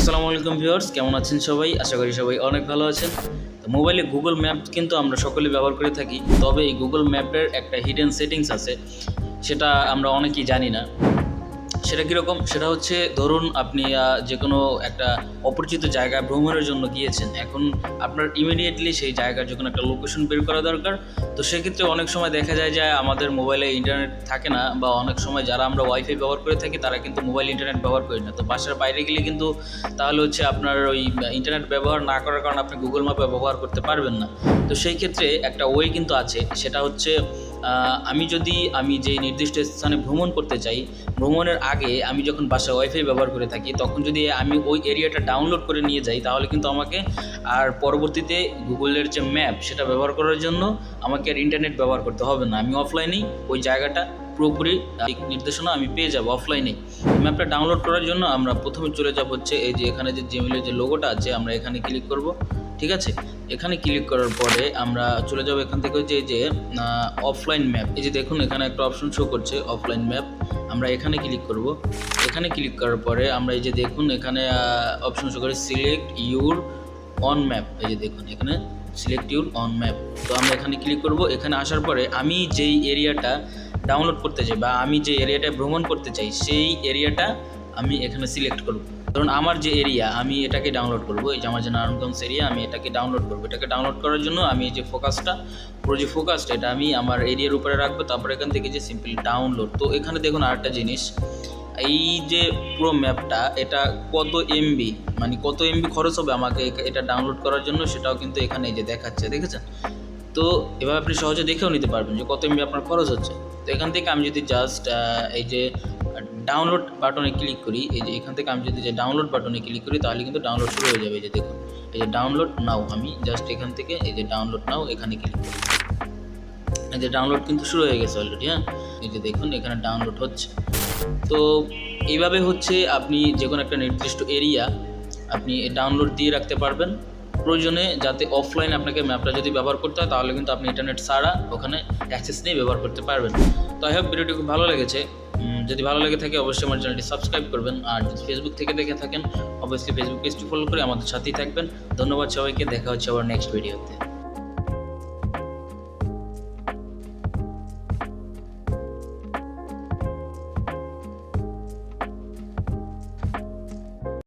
আসসালামু আলাইকুম ভিউয়ার্স, কেমন আছেন সবাই? আশা করি সবাই অনেক ভালো আছেন। তো মোবাইলে গুগল ম্যাপ কিন্তু আমরা সকলে ব্যবহার করে থাকি, তবে এই গুগল ম্যাপের একটা হিডেন সেটিংস আছে, সেটা আমরা অনেকেই জানি না। সেটা কীরকম? সেটা হচ্ছে, ধরুন আপনি যে কোনো একটা অপরিচিত জায়গায় ভ্রমণের জন্য গিয়েছেন। এখন আপনার ইমিডিয়েটলি সেই জায়গার যখন একটা লোকেশন বের করা দরকার, তো সেক্ষেত্রে অনেক সময় দেখা যায় যে আমাদের মোবাইলে ইন্টারনেট থাকে না, বা অনেক সময় যারা আমরা ওয়াইফাই ব্যবহার করে থাকি তারা কিন্তু মোবাইল ইন্টারনেট ব্যবহার করি না। তো বাসার বাইরে গেলে কিন্তু তাহলে হচ্ছে আপনার ওই ইন্টারনেট ব্যবহার না করার কারণে আপনি গুগল ম্যাপে ব্যবহার করতে পারবেন না। তো সেই ক্ষেত্রে একটা ওয়ে কিন্তু আছে, সেটা হচ্ছে আমি যেই নির্দিষ্ট স্থানে ভ্রমণ করতে চাই, ভ্রমণের আগে আমি যখন বাসায় ওয়াইফাই ব্যবহার করে থাকি, তখন যদি আমি ওই এরিয়াটা ডাউনলোড করে নিয়ে যাই, তাহলে কিন্তু আমাকে আর পরবর্তীতে গুগলের যে ম্যাপ সেটা ব্যবহার করার জন্য আমাকে আর ইন্টারনেট ব্যবহার করতে হবে না। আমি অফলাইনেই ওই জায়গাটা পুরোপুরি নির্দেশনা আমি পেয়ে যাব অফলাইনেই। ম্যাপটা ডাউনলোড করার জন্য আমরা প্রথমে চলে যাব হচ্ছে এই যে এখানে যে জিমেলের যে লোগোটা আছে, আমরা এখানে ক্লিক করব। ঠিক আছে, এখানে ক্লিক করার পরে আমরা চলে যাব এখান থেকে হচ্ছে এই যে অফলাইন ম্যাপ। এই যে দেখুন এখানে একটা অপশন শো করছে অফলাইন ম্যাপ, আমরা এখানে ক্লিক করব। এখানে ক্লিক করার পরে আমরা এই যে দেখুন এখানে অপশন শো করে সিলেক্ট ইউর অন ম্যাপ। এই যে দেখুন এখানে সিলেক্ট ইউর অন ম্যাপ, তো আমরা এখানে ক্লিক করব। এখানে আসার পরে আমি যেই এরিয়াটা ডাউনলোড করতে চাই বা আমি যে এরিয়াটায় ভ্রমণ করতে চাই, সেই এরিয়াটা আমি এখানে সিলেক্ট করব। ধরুন আমার যে এরিয়া, আমি এটাকে ডাউনলোড করব। এই যে আমার যে নারায়ণগঞ্জ এরিয়া, আমি এটাকে ডাউনলোড করব। এটাকে ডাউনলোড করার জন্য আমি এই যে ফোকাসটা, পুরো যে ফোকাসটা এটা আমি আমার এরিয়ার উপরে রাখবো। তারপর এখান থেকে যে সিম্পলি ডাউনলোড। তো এখানে দেখুন আরেকটা জিনিস, এই যে পুরো ম্যাপটা এটা কত এমবি, মানে কত এমবি খরচ হবে আমাকে এটা ডাউনলোড করার জন্য, সেটাও কিন্তু এখানে এই যে দেখাচ্ছে, দেখেছেন? তো এভাবে আপনি সহজে দেখেও নিতে পারবেন যে কত এমবি আপনার খরচ হচ্ছে। তো এখান থেকে আমি যদি জাস্ট এই যে ডাউনলোড বাটনে ক্লিক করি, এই যে এখান থেকে আমি যদি যে ডাউনলোড বাটনে ক্লিক করি, তাহলে কিন্তু ডাউনলোড শুরু হয়ে যাবে। এই যে দেখুন এই যে ডাউনলোড নাও, আমি জাস্ট এখান থেকে এই যে ডাউনলোড নাও এখানে ক্লিক করি। এই যে ডাউনলোড কিন্তু শুরু হয়ে গেছে অলরেডি। হ্যাঁ, এই যে দেখুন এখানে ডাউনলোড হচ্ছে। তো এইভাবে হচ্ছে আপনি যে কোনো একটা নির্দিষ্ট এরিয়া আপনি ডাউনলোড দিয়ে রাখতে পারবেন। প্রয়োজনে যাতে অফলাইন আপনাকে ম্যাপটা যদি ব্যবহার করতে হয়, তাহলে কিন্তু আপনি ইন্টারনেট ছাড়া ওখানে অ্যাক্সেস নিয়ে ব্যবহার করতে পারবেন। তো আই হোপ ভিডিওটি খুব ভালো লেগেছে। যদি ভালো লেগে থাকে অবশ্যই আমার চ্যানেলটি সাবস্ক্রাইব করবেন, আর যদি ফেসবুক থেকে দেখে থাকেন অবশ্যই ফেসবুক পেজটি ফলো করে আমাদের সাথেই থাকবেন। ধন্যবাদ সবাইকে, দেখা হচ্ছে আবার নেক্সট ভিডিওতে।